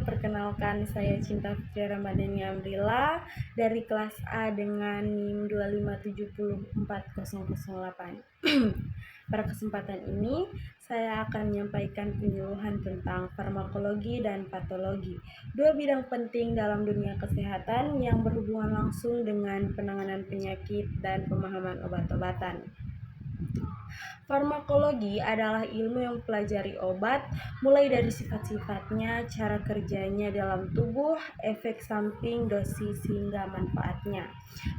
perkenalkan saya Cinta Fitri Ramadhani Amrila dari kelas A dengan NIM 2574008. Pada kesempatan ini, saya akan menyampaikan penyuluhan tentang farmakologi dan patologi, dua bidang penting dalam dunia kesehatan yang berhubungan langsung dengan penanganan penyakit dan pemahaman obat-obatan. Farmakologi adalah ilmu yang mempelajari obat, mulai dari sifat-sifatnya, cara kerjanya dalam tubuh, efek samping, dosis, hingga manfaatnya.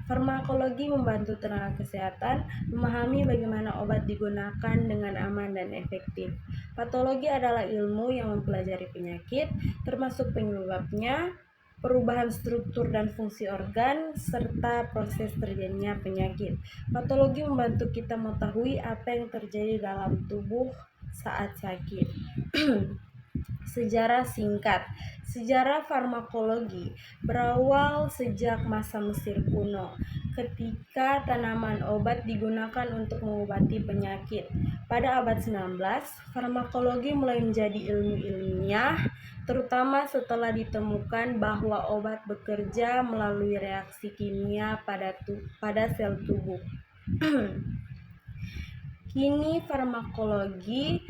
Farmakologi membantu tenaga kesehatan memahami bagaimana obat digunakan dengan aman dan efektif. Patologi adalah ilmu yang mempelajari penyakit, termasuk penyebabnya, perubahan struktur dan fungsi organ, serta proses terjadinya penyakit. Patologi membantu kita mengetahui apa yang terjadi dalam tubuh saat sakit. Sejarah singkat. Sejarah farmakologi berawal sejak masa Mesir kuno, ketika tanaman obat digunakan untuk mengobati penyakit. Pada abad 19, farmakologi mulai menjadi ilmu ilmiah, terutama setelah ditemukan bahwa obat bekerja melalui reaksi kimia pada sel tubuh. Kini farmakologi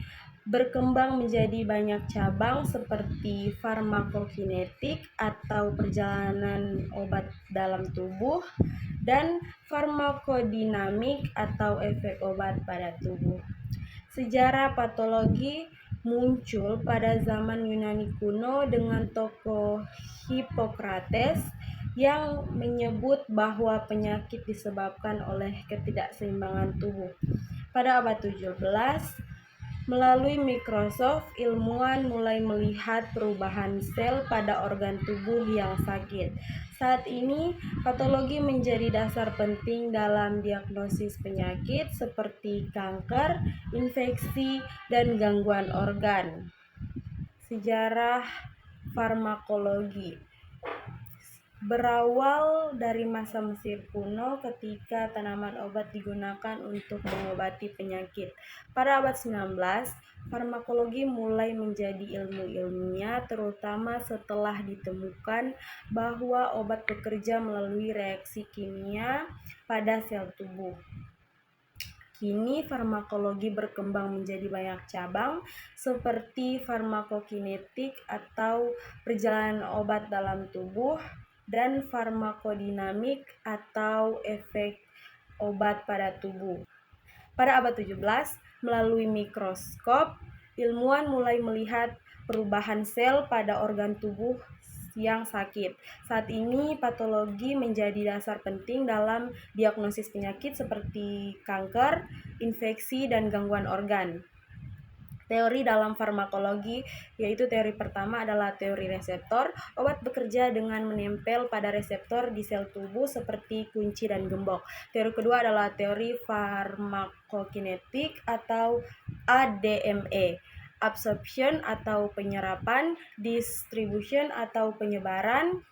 berkembang menjadi banyak cabang seperti farmakokinetik atau perjalanan obat dalam tubuh dan farmakodinamik atau efek obat pada tubuh. Sejarah patologi muncul pada zaman Yunani kuno dengan tokoh Hippocrates yang menyebut bahwa penyakit disebabkan oleh ketidakseimbangan tubuh. Pada abad 17, melalui mikroskop, ilmuwan mulai melihat perubahan sel pada organ tubuh yang sakit. Saat ini, patologi menjadi dasar penting dalam diagnosis penyakit seperti kanker, infeksi, dan gangguan organ. Sejarah farmakologi berawal dari masa Mesir kuno ketika tanaman obat digunakan untuk mengobati penyakit. Pada abad 19, farmakologi mulai menjadi ilmu ilmiah terutama setelah ditemukan bahwa obat bekerja melalui reaksi kimia pada sel tubuh. Kini farmakologi berkembang menjadi banyak cabang seperti farmakokinetik atau perjalanan obat dalam tubuh dan farmakodinamik atau efek obat pada tubuh. Pada abad 17, melalui mikroskop, ilmuwan mulai melihat perubahan sel pada organ tubuh yang sakit. Saat ini patologi menjadi dasar penting dalam diagnosis penyakit seperti kanker, infeksi, dan gangguan organ. Teori dalam farmakologi, yaitu teori pertama adalah teori reseptor. Obat bekerja dengan menempel pada reseptor di sel tubuh seperti kunci dan gembok. Teori kedua adalah teori farmakokinetik atau ADME. Absorption atau penyerapan, distribution atau penyebaran,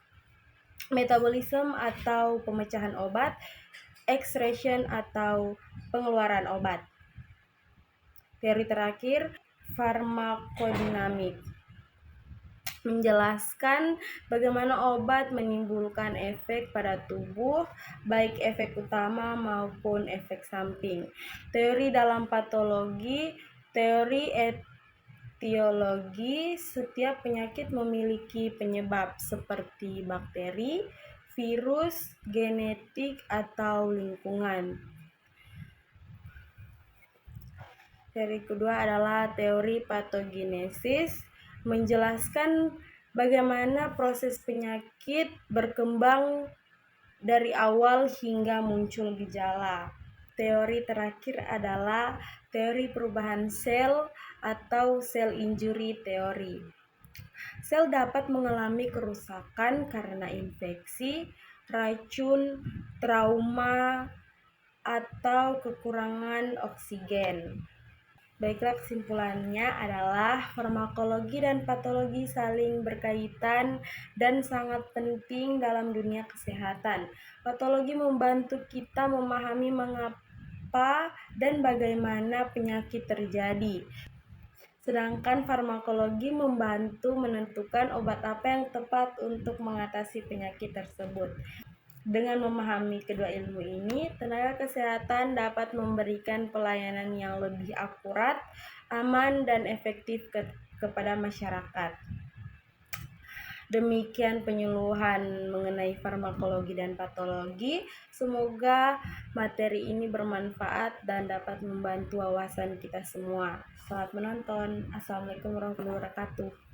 metabolisme atau pemecahan obat, excretion atau pengeluaran obat. Teori terakhir, farmakodinamik, menjelaskan bagaimana obat menimbulkan efek pada tubuh, baik efek utama maupun efek samping. Teori dalam patologi, teori etiologi, setiap penyakit memiliki penyebab seperti bakteri, virus, genetik, atau lingkungan. Teori kedua adalah teori patogenesis, menjelaskan bagaimana proses penyakit berkembang dari awal hingga muncul gejala. Teori terakhir adalah teori perubahan sel atau cell injury theory. Sel dapat mengalami kerusakan karena infeksi, racun, trauma, atau kekurangan oksigen. Baiklah, kesimpulannya adalah farmakologi dan patologi saling berkaitan dan sangat penting dalam dunia kesehatan. Patologi membantu kita memahami mengapa dan bagaimana penyakit terjadi. Sedangkan farmakologi membantu menentukan obat apa yang tepat untuk mengatasi penyakit tersebut. Dengan memahami kedua ilmu ini, tenaga kesehatan dapat memberikan pelayanan yang lebih akurat, aman, dan efektif kepada masyarakat. Demikian penyuluhan mengenai farmakologi dan patologi. Semoga materi ini bermanfaat dan dapat membantu wawasan kita semua. Selamat menonton. Assalamualaikum warahmatullahi wabarakatuh.